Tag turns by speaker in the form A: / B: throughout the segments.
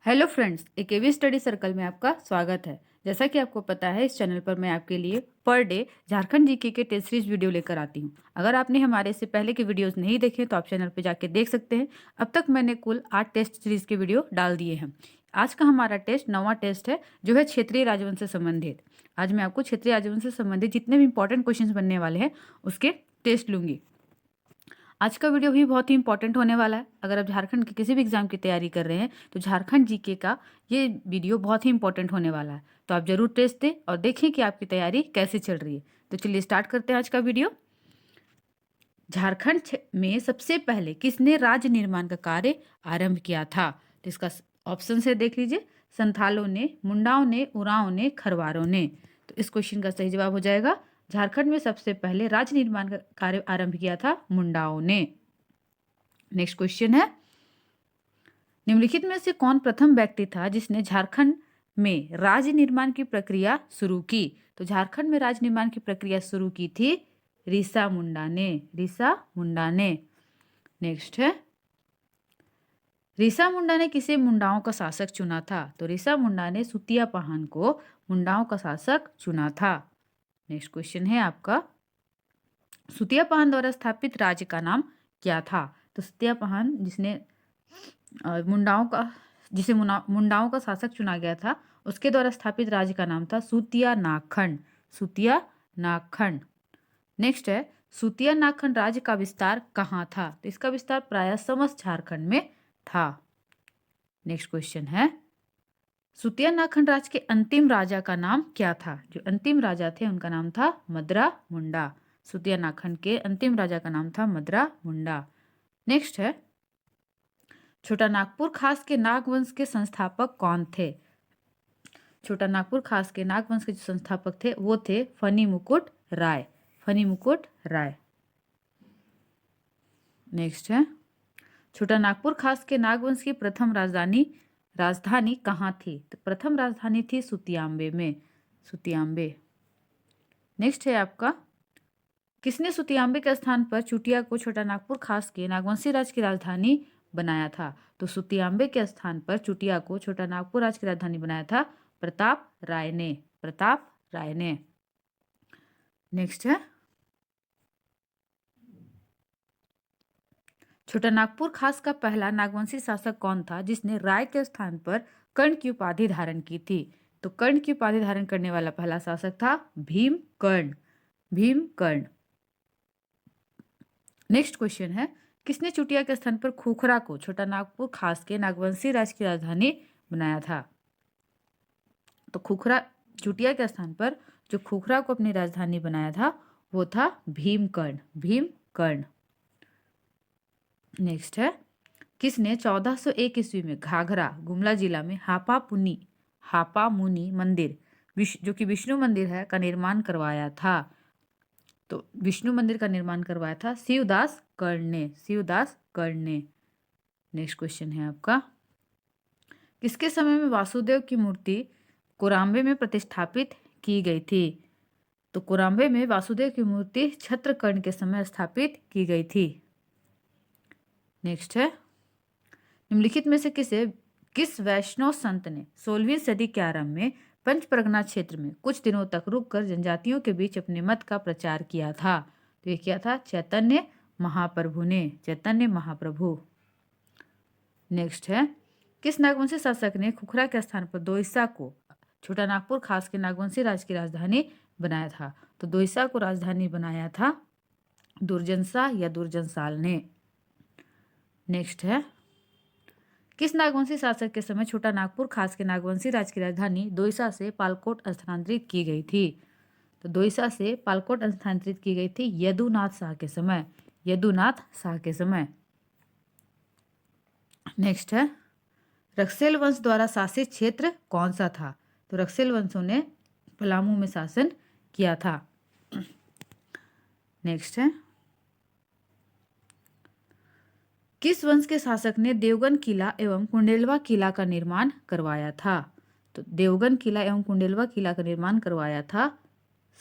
A: Hello friends, एकेवी study circle में आपका स्वागत है। जैसा कि आपको पता है, इस चैनल पर मैं आपके लिए पर डे झारखंड जीके के टेस्ट सीरीज वीडियो लेकर आती हूं। अगर आपने हमारे इससे पहले के वीडियोस नहीं देखे तो आप चैनल पर जाके देख सकते हैं। अब तक मैंने कुल 8 टेस्ट सीरीज के वीडियो डाल दिए हैं। आज का हमारा टेस्ट 9वां टेस्ट है, जो है क्षेत्रीय राजवंश से संबंधित। आज मैं आपको क्षेत्रीय राजवंश से संबंधित जितने भी इंपॉर्टेंट क्वेश्चन बनने वाले हैं उसके टेस्ट लूंगी। आज का वीडियो भी बहुत ही इंपॉर्टेंट होने वाला है। अगर आप झारखंड के किसी भी एग्जाम की तैयारी कर रहे हैं तो झारखंड जीके का ये वीडियो बहुत ही इंपॉर्टेंट होने वाला है। तो आप जरूर टेस्ट दें और देखें कि आपकी तैयारी कैसे चल रही है। तो चलिए स्टार्ट करते हैं आज का वीडियो। झारखंड में सबसे पहले किसने राज्य निर्माण का कार्य आरंभ किया था? तो इसका ऑप्शन से देख लीजिए। संथालों ने, मुंडाओं ने, उरांव ने, खरवारों ने। तो इस क्वेश्चन का सही जवाब हो जाएगा, झारखंड में सबसे पहले राज्य निर्माण का कार्य आरंभ किया था मुंडाओं ने। नेक्स्ट क्वेश्चन है, निम्नलिखित में से कौन प्रथम व्यक्ति था जिसने झारखंड में राज्य निर्माण की प्रक्रिया शुरू की? तो झारखंड में राज्य निर्माण की प्रक्रिया शुरू की थी रीसा मुंडा ने। रीसा मुंडा ने। नेक्स्ट है, रीसा मुंडा ने किसे मुंडाओं का शासक चुना था? तो रीसा मुंडा ने सुतिया पहान को मुंडाओं का शासक चुना था। नेक्स्ट क्वेश्चन है आपका, सुतिया पहान द्वारा स्थापित राज्य का नाम क्या था? तो सुतिया पहान मुंडाओं का जिसे मुंडाओं का शासक चुना गया था, उसके द्वारा स्थापित राज्य का नाम था सुतिया नागखंड। सुतिया नागखंड। नेक्स्ट है, सुतिया नागखंड राज्य का विस्तार कहाँ था? तो इसका विस्तार प्रायः समस्त झारखंड में था। नेक्स्ट क्वेश्चन है, सुतिया नागखंड राज्य के अंतिम राजा का नाम क्या था? जो अंतिम राजा थे उनका नाम था मदरा मुंडा। सुतिया नागखंड के अंतिम राजा का नाम था मदरा मुंडा। नेक्स्ट है, छोटा नागपुर खास के नागवंश के संस्थापक कौन थे? छोटा नागपुर खास के नागवंश के जो संस्थापक थे वो थे फनी मुकुट राय। फनी मुकुट राय। नेक्स्ट है, छोटा नागपुर खास के नागवंश की प्रथम राजधानी कहाँ थी? तो प्रथम राजधानी थी सुतियाम्बे में। सुतियाम्बे। नेक्स्ट है आपका, किसने सुतियाम्बे के स्थान पर चुटिया को छोटा नागपुर खास के नागवंशी राज्य की राजधानी बनाया था? तो सुतियाम्बे के स्थान पर चुटिया को छोटा नागपुर राज्य की राजधानी बनाया था प्रताप राय ने। प्रताप राय ने। नेक्स्ट है, छोटा नागपुर खास का पहला नागवंशी शासक कौन था जिसने राय के स्थान पर कर्ण की उपाधि धारण की थी? तो कर्ण की उपाधि धारण करने वाला पहला शासक था भीम कर्ण। भीम कर्ण। नेक्स्ट क्वेश्चन है, किसने चुटिया के स्थान पर खुखरा को छोटा नागपुर खास के नागवंशी राज्य की राजधानी बनाया था? तो खुखरा चुटिया के स्थान पर जो खुखरा को अपनी राजधानी बनाया था वो था भीमकर्ण। भीमकर्ण। नेक्स्ट है, किसने 1401 ईस्वी में घाघरा गुमला जिला में हापा मुनि मंदिर जो कि विष्णु मंदिर है का निर्माण करवाया था? तो विष्णु मंदिर का निर्माण करवाया था शिवदास कर्ण ने। शिवदास कर्ण ने। नेक्स्ट क्वेश्चन है आपका, किसके समय में वासुदेव की मूर्ति कोराम्बे में प्रतिष्ठापित की गई थी? तो कोराम्बे में वासुदेव की मूर्ति छत्रकर्ण के समय स्थापित की गई थी। नेक्स्ट है, निम्नलिखित में से किस वैष्णव संत ने 16वीं सदी के आरंभ में पंच परगना क्षेत्र में कुछ दिनों तक रुककर जनजातियों के बीच अपने मत का प्रचार किया था? तो ये किया था चैतन्य महाप्रभु ने। चैतन्य महाप्रभु। नेक्स्ट है, किस नागवंशी शासक ने खुखरा के स्थान पर दोईसा को छोटा नागपुर खास के नागवंशी राज्य की राजधानी बनाया था? तो दोईसा को राजधानी बनाया था दुर्जनसा या दुर्जनसाल ने। नेक्स्ट है, किस नागवंशी शासक के समय छोटा नागपुर खास के नागवंशी राज्य की राजधानी दोईसा से पालकोट स्थानांतरित की गई थी? तो दोईसा से पालकोट स्थानांतरित की गई थी यदुनाथ शाह के समय। यदुनाथ शाह के समय। नेक्स्ट है, रक्सेल वंश द्वारा शासित क्षेत्र कौन सा था? तो रक्सेल वंशों ने पलामू में शासन किया था। नेक्स्ट है, किस वंश के शासक ने देवगन किला एवं कुंडेलवा किला का निर्माण करवाया था? तो देवगन किला एवं कुंडेलवा किला का निर्माण करवाया था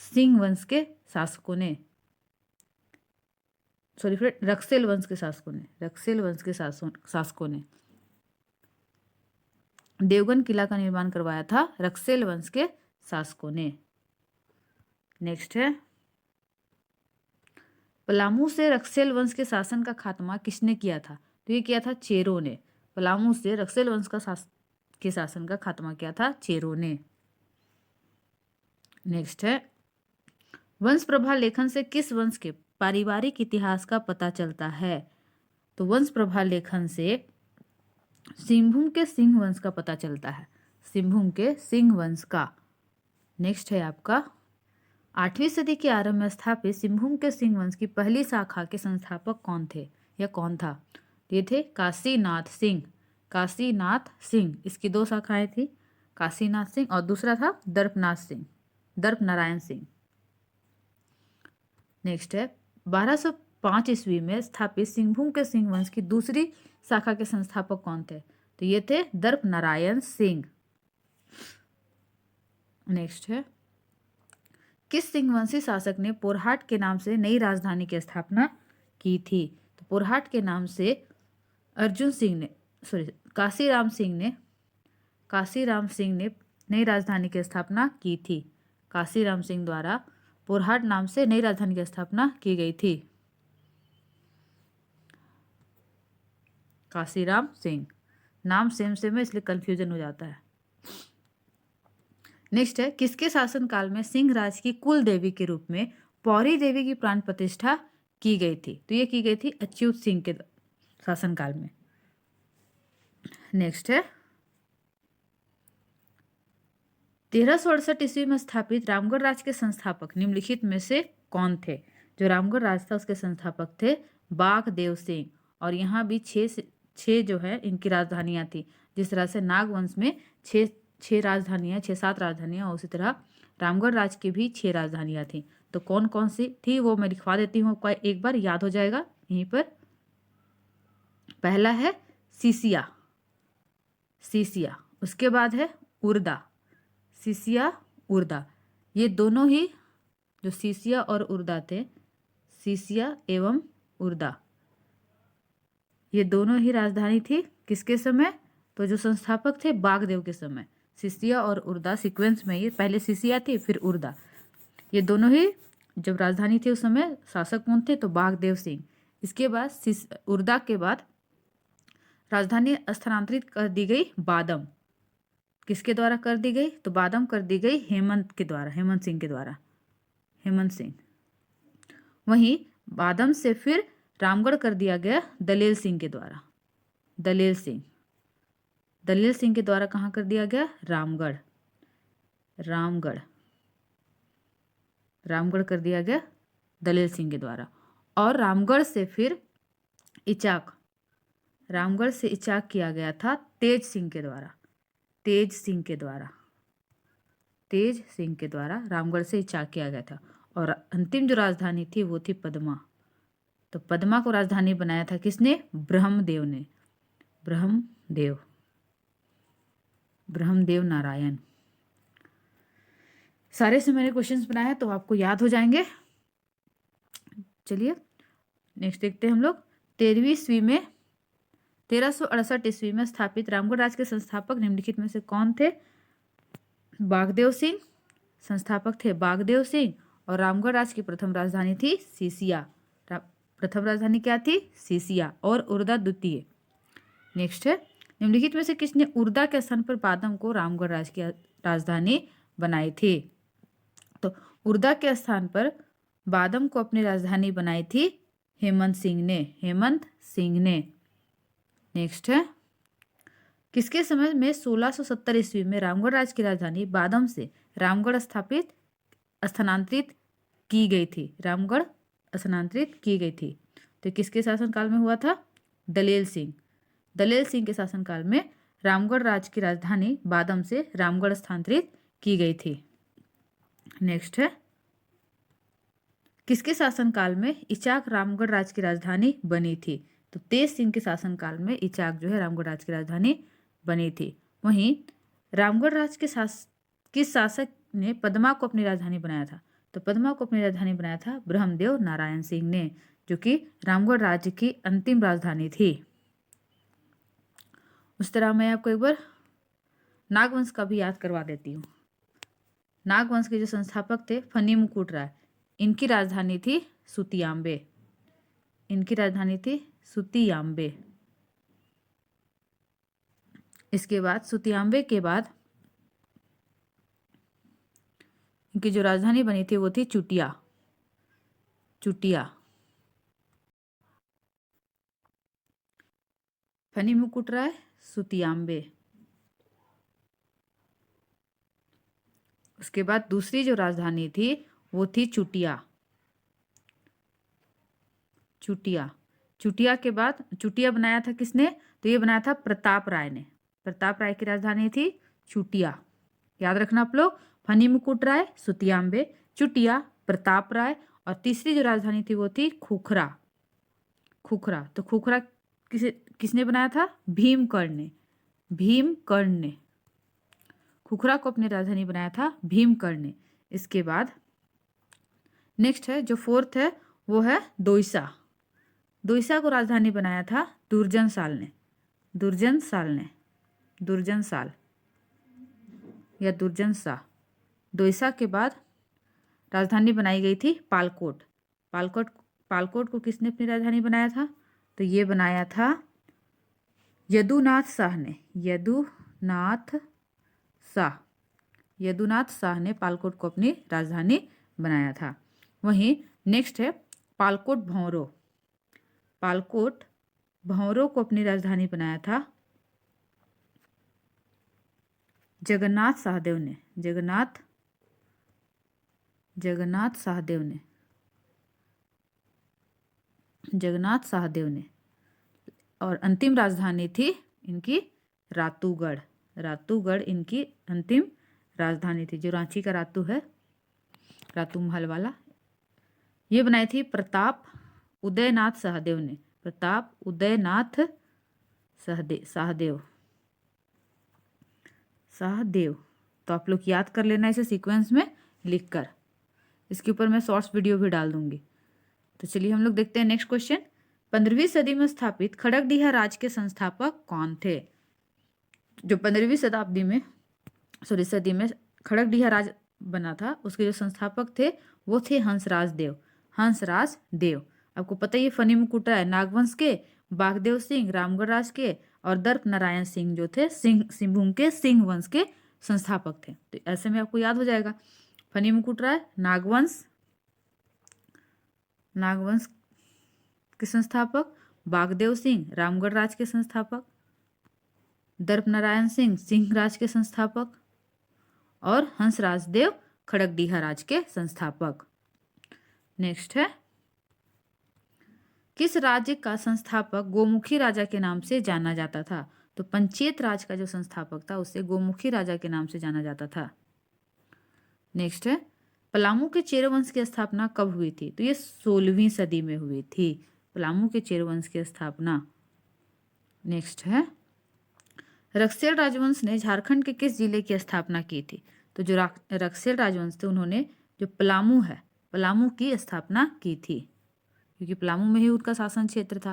A: सिंह वंश के शासकों ने। सॉरी फ्रेंड, रक्सेल वंश के शासकों ने। रक्सेल वंश के शासकों ने। देवगन किला का निर्माण करवाया था रक्सेल वंश के शासकों ने। नेक्स्ट है, पलामू से रक्सेल वंश के शासन का खात्मा किसने किया था? तो ये किया था चेरों ने। पलामू से रक्सेल वंश के शासन का खात्मा किया था चेरों ने। नेक्स्ट है, वंश प्रभा लेखन से किस वंश के पारिवारिक इतिहास का पता चलता है? तो वंश प्रभा लेखन से सिंहभूम के सिंह वंश का पता चलता है, सिंहभूम के सिंह वंश का। नेक्स्ट है आपका, 8वीं सदी के आरंभ में स्थापित सिंहभूम के सिंह वंश की पहली शाखा के संस्थापक कौन थे या कौन था? ये थे काशीनाथ सिंह। काशीनाथ सिंह, इसकी 2 शाखाएं थी, काशीनाथ सिंह और दूसरा था दर्पनाथ सिंह, दर्प नारायण सिंह। नेक्स्ट है, 1205 ईस्वी में स्थापित सिंहभूम के सिंह वंश की दूसरी शाखा के संस्थापक कौन थे? तो ये थे दर्प नारायण सिंह। नेक्स्ट है, किस सिंहवंशी शासक ने पोरहाट के नाम से नई राजधानी की स्थापना की थी? तो पोरहाट के नाम से काशीराम सिंह ने नई राजधानी की स्थापना की थी। काशीराम सिंह द्वारा पोरहाट नाम से नई राजधानी की स्थापना की गई थी। काशीराम सिंह, नाम सेम सेम है इसलिए कंफ्यूजन हो जाता है। नेक्स्ट है, किसके शासनकाल में सिंह राज की कुल देवी के रूप में पौरी देवी की प्राण प्रतिष्ठा की गई थी? तो ये की गई थी अच्युत सिंह के शासनकाल में। नेक्स्ट है, 1368 ईस्वी में स्थापित रामगढ़ राज के संस्थापक निम्नलिखित में से कौन थे? जो रामगढ़ राज था उसके संस्थापक थे बाघदेव सिंह। और यहाँ भी छह जो है इनकी राजधानियां थी। जिस तरह से नागवंश में छह राजधानियां, 6-7 राजधानियां, उसी तरह रामगढ़ राज की भी 6 राजधानियां थी। तो कौन कौन सी थी वो मैं लिखवा देती हूँ, एक बार याद हो जाएगा यहीं पर। पहला है सीसिया, उसके बाद है उर्दा, सीसिया उर्दा। ये दोनों ही जो सीसिया और उर्दा थे, सीसिया एवं उर्दा, ये दोनों ही राजधानी थी किसके समय? तो जो संस्थापक थे बाघदेव के समय। सीसिया और उर्दा सीक्वेंस में, ये पहले सीसिया थी फिर उर्दा, ये दोनों ही जब राजधानी थी उस समय शासक कौन थे? तो बाघदेव सिंह। इसके बाद उर्दा के बाद राजधानी स्थानांतरित कर दी गई बादम। किसके द्वारा कर दी गई? तो बादम कर दी गई हेमंत सिंह के द्वारा, हेमंत सिंह। वहीं बादम से फिर रामगढ़ कर दिया गया दलेल सिंह के द्वारा, दलेल सिंह के द्वारा कहाँ कर दिया गया? रामगढ़ कर दिया गया दलेल सिंह के द्वारा। और रामगढ़ से इचाक किया गया था तेज सिंह के द्वारा रामगढ़ से इचाक किया गया था। और अंतिम जो राजधानी थी वो थी पद्मा। तो पद्मा को राजधानी बनाया था किसने? ब्रह्मदेव ने, ब्रह्मदेव नारायण। सारे से मैंने क्वेश्चंस बनाए तो आपको याद हो जाएंगे। चलिए नेक्स्ट देखते हैं हम लोग। 1368 ईस्वी में स्थापित रामगढ़ राज के संस्थापक निम्नलिखित में से कौन थे? बाघदेव सिंह, संस्थापक थे बाघदेव सिंह। और रामगढ़ राज की प्रथम राजधानी थी सीसिया। प्रथम राजधानी क्या थी? सीसिया। और उर्दा द्वितीय। नेक्स्ट है, निम्नलिखित में से किसने उर्दा के स्थान पर बादम को रामगढ़ राज की राजधानी बनाई थी? तो उर्दा के स्थान पर बादम को अपनी राजधानी बनाई थी हेमंत सिंह ने। नेक्स्ट है, किसके समय में 1670 ईस्वी में रामगढ़ राज की राजधानी बादम से रामगढ़ स्थानांतरित की गई थी? तो किसके शासनकाल में हुआ था? दलेल सिंह के शासनकाल में रामगढ़ राज की राजधानी बादम से रामगढ़ स्थानांतरित की गई थी। नेक्स्ट है, किसके शासनकाल में इचाक रामगढ़ राज की राजधानी बनी थी? तो तेज सिंह के शासनकाल में इचाक जो है रामगढ़ राज की राजधानी बनी थी। वहीं रामगढ़ राज के किस शासक ने पद्मा को अपनी राजधानी बनाया था? तो पद्मा को अपनी राजधानी बनाया था ब्रह्मदेव नारायण सिंह ने, जो कि रामगढ़ राज्य की अंतिम राजधानी थी। उस तरह मैं आपको एक बार नागवंश का भी याद करवा देती हूँ। नागवंश के जो संस्थापक थे फनी मुकुट राय, इनकी राजधानी थी सुतियाम्बे। इनकी राजधानी थी सुतियाम्बे। इसके बाद सुतियाम्बे के बाद इनकी जो राजधानी बनी थी वो थी चुटिया। चुटिया। फनी मुकुट राय, सुतियाम्बे। उसके बाद दूसरी जो राजधानी थी वो थी चुटिया। चुटिया। चुटिया के बाद चुटिया बनाया था किसने? तो ये बनाया था प्रताप राय ने। प्रताप राय की राजधानी थी चुटिया। याद रखना आप लोग, फनी मुकुट राय, सुतियाम्बे, चुटिया, प्रताप राय, और तीसरी जो राजधानी थी वो थी खुखरा। खुखरा। तो खुखरा किसने बनाया था? भीमकर्ण ने। भीमकर्ण ने खुखरा को अपनी राजधानी बनाया था भीमकर्ण ने। इसके बाद नेक्स्ट है जो फोर्थ है वो है दोइसा। दोइसा को राजधानी बनाया था दुर्जन साल ने। दुर्जन साल ने। दुर्जन साल या दुर्जन शाह। दोइसा के बाद राजधानी बनाई गई थी पालकोट। पालकोट को किसने अपनी राजधानी बनाया था? तो ये बनाया था यदुनाथ शाह ने। यदुनाथ शाह। यदुनाथ शाह ने पालकोट को अपनी राजधानी बनाया था। वहीं नेक्स्ट है पालकोट भौंरो। पालकोट भौंरो को अपनी राजधानी बनाया था जगन्नाथ सहदेव ने। जगन्नाथ सहदेव ने। जगन्नाथ सहदेव ने। और अंतिम राजधानी थी इनकी रातूगढ़। रातूगढ़ इनकी अंतिम राजधानी थी, जो रांची का रातू है, रातू महल वाला। ये बनाई थी प्रताप उदयनाथ सहदेव ने। प्रताप उदयनाथ सहदेव। सहदेव। तो आप लोग याद कर लेना इसे सीक्वेंस में लिखकर। इसके ऊपर मैं शॉर्ट्स वीडियो भी डाल दूंगी। तो चलिए हम लोग देखते हैं नेक्स्ट क्वेश्चन। 15वीं सदी में स्थापित खड़गडीहा राज के संस्थापक कौन थे? जो 15वीं सदी में खड़गडीहा राज बना था, उसके जो संस्थापक थे वो थे हंसराज देव। हंसराज देव। आपको पता ही है फनी मुकुट राय नागवंश के, बागदेव सिंह रामगढ़ राज के, और दर्प नारायण सिंह जो थे सिंहभूम के सिंह वंश के संस्थापक थे। तो ऐसे में आपको याद हो जाएगा फनी मुकुट राय नागवंश के संस्थापक, बागदेव सिंह रामगढ़ राज के संस्थापक, दर्प नारायण सिंह सिंह राज के संस्थापक, और हंसराज देव खड़गडीहा राज के संस्थापक। नेक्स्ट है किस राज्य का संस्थापक गोमुखी राजा के नाम से जाना जाता था? तो पंचेत राज का जो संस्थापक था उसे गोमुखी राजा के नाम से जाना जाता था। नेक्स्ट है पलामू के चेर वंश की स्थापना कब हुई थी? तो ये 16वीं सदी में हुई थी, पलामू के चेर वंश की स्थापना। नेक्स्ट है रक्सेल राजवंश ने झारखंड के किस जिले की स्थापना की थी? तो जो रक्सेल राजवंश थे उन्होंने जो पलामू है, पलामू की स्थापना की थी, क्योंकि पलामू में ही उनका शासन क्षेत्र था।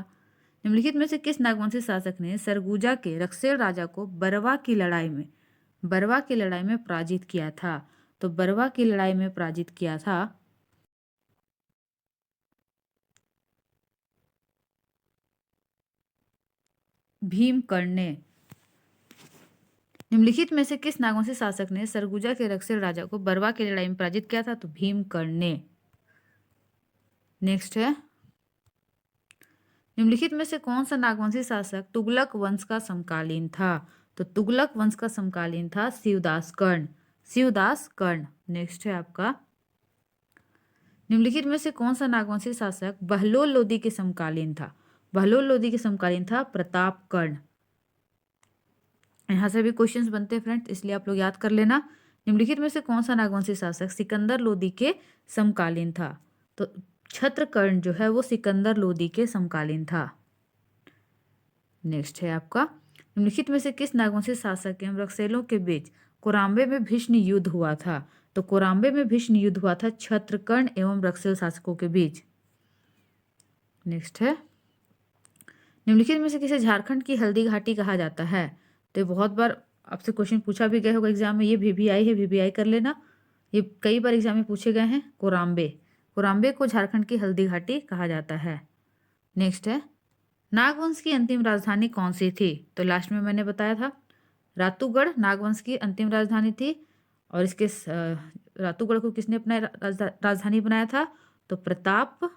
A: निम्नलिखित में से किस नागवंशी शासक ने सरगुजा के रक्सेल राजा को बरवा की लड़ाई में पराजित किया था? तो बरवा की लड़ाई में पराजित किया था भीमकर्ण ने। निम्नलिखित में से किस नागवंशी शासक ने सरगुजा के रक्सेल राजा को बरवा की लड़ाई में पराजित किया था? तो भीमकर्ण ने। नेक्स्ट है निम्नलिखित में से कौन सा नागवंशी शासक तुगलक वंश का समकालीन था? तो तुगलक वंश का समकालीन था शिवदास कर्ण। शिवदास कर्ण। नेक्स्ट है आपका निम्नलिखित में से कौन सा नागवंशी शासक बहलोल लोदी के समकालीन था? बहलोल लोदी के समकालीन था प्रताप कर्ण। यहाँ से भी क्वेश्चंस बनते हैं फ्रेंड्स, इसलिए आप लोग याद कर लेना। निम्नलिखित में से कौन सा नागवंशी शासक सिकंदर लोदी के समकालीन था? तो छत्रकर्ण जो है वो सिकंदर लोदी के समकालीन था। नेक्स्ट है आपका निम्नलिखित में से किस नागवंशी शासक एवं रक्सेलों के बीच कोराम्बे में भीषण युद्ध हुआ था? तो कोराम्बे में भीषण युद्ध हुआ था छत्रकर्ण एवं रक्सेल शासकों के बीच। नेक्स्ट है निम्नलिखित में से किसे झारखंड की हल्दी घाटी कहा जाता है? तो बहुत बार आपसे क्वेश्चन पूछा भी गया होगा एग्जाम में, ये वीवीआई है, वीवीआई कर लेना, ये कई बार एग्जाम में पूछे गए हैं। कोराम्बे, कोराम्बे को झारखंड की हल्दी घाटी कहा जाता है। नेक्स्ट है, नागवंश की अंतिम राजधानी कौन सी थी? तो लास्ट में मैंने बताया था रातूगढ़ नागवंश की अंतिम राजधानी थी। और इसके रातूगढ़ को किसने अपना राजधानी बनाया था? तो प्रताप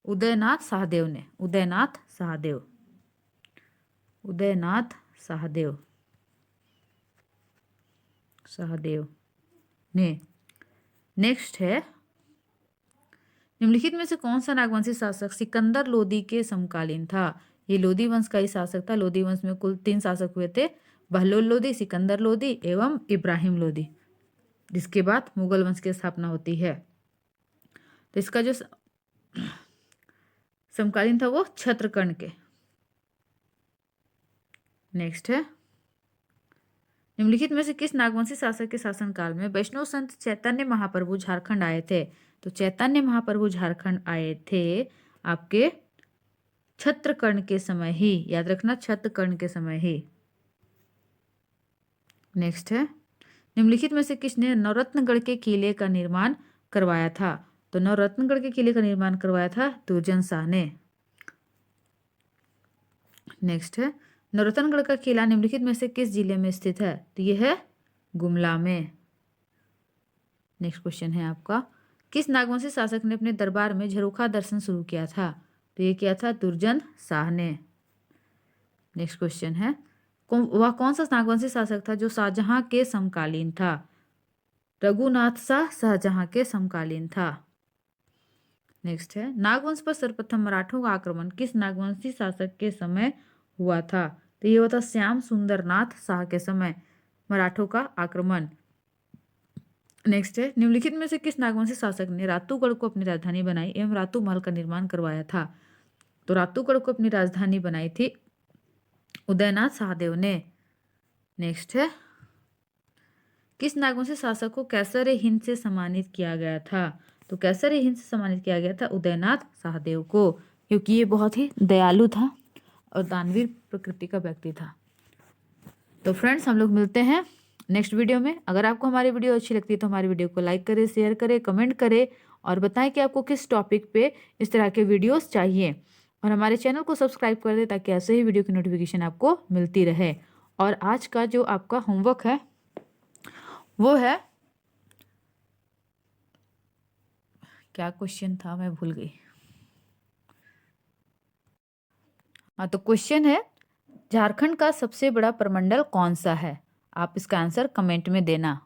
A: उदयनाथ शाहदेव ने, उदयनाथ शाहदेव, उदयनाथ शाहदेव, शाहदेव ने। नेक्स्ट है, निम्नलिखित में से कौन सा नागवंशी शासक सिकंदर लोदी के समकालीन था? ये लोदी वंश का ही शासक था। लोदी वंश में कुल 3 शासक हुए थे, बहलोल लोदी, सिकंदर लोदी एवं इब्राहिम लोदी, जिसके बाद मुगल वंश की स्थापना होती है। तो इसका जो समकालीन था वो छत्रकर्ण के। नेक्स्ट है, निम्नलिखित में से किस नागवंशी शासक के शासनकाल में वैष्णव संत चैतन्य महाप्रभु झारखंड आए थे? तो चैतन्य महाप्रभु झारखंड आए थे आपके छत्रकर्ण के समय ही, याद रखना छत्रकर्ण के समय ही। नेक्स्ट है, निम्नलिखित में से किसने नवरत्नगढ़ के किले का निर्माण करवाया था? तो नवरत्नगढ़ के किले का निर्माण करवाया था दुर्जन शाह ने। नेक्स्ट है, नवरत्नगढ़ का किला निम्नलिखित में से किस जिले में स्थित है? तो यह है गुमला में। नेक्स्ट क्वेश्चन है आपका, किस नागवंशी शासक ने अपने दरबार में झरोखा दर्शन शुरू किया था? तो ये किया था दुर्जन शाह ने। नेक्स्ट क्वेश्चन है, वह कौन सा नागवंशी शासक था जो शाहजहां के समकालीन था? रघुनाथ शाह शाहजहां के समकालीन था। नेक्स्ट है, नागवंश पर सर्वप्रथम मराठों का आक्रमण किस नागवंशी शासक के समय हुआ था? तो ये हुआ था श्याम सुंदरनाथ शाह के समय मराठों का आक्रमण। नेक्स्ट है, निम्नलिखित में से किस नागवंशी शासक ने रातूगढ़ को अपनी राजधानी बनाई एवं रातू महल का निर्माण करवाया था? तो रातूगढ़ को अपनी राजधानी बनाई थी उदयनाथ शाहदेव ने। नेक्स्ट है, किस नागवंशी शासक को कैसर-ए-हिंद से सम्मानित किया गया था? तो कैसर-ए-हिंद से सम्मानित किया गया था उदयनाथ शाहदेव को, क्योंकि ये बहुत ही दयालु था और दानवीर प्रकृति का व्यक्ति था। तो फ्रेंड्स, हम लोग मिलते हैं नेक्स्ट वीडियो में। अगर आपको हमारी वीडियो अच्छी लगती है तो हमारी वीडियो को लाइक करें, शेयर करें, कमेंट करें और बताएं कि आपको किस टॉपिक पे इस तरह के वीडियोस चाहिए। और हमारे चैनल को सब्सक्राइब कर दें ताकि ऐसे ही वीडियो की नोटिफिकेशन आपको मिलती रहे। और आज का जो आपका होमवर्क है वो है, क्या क्वेश्चन था मैं भूल गई। हाँ, तो क्वेश्चन है, झारखंड का सबसे बड़ा प्रमंडल कौन सा है? आप इसका आंसर कमेंट में देना।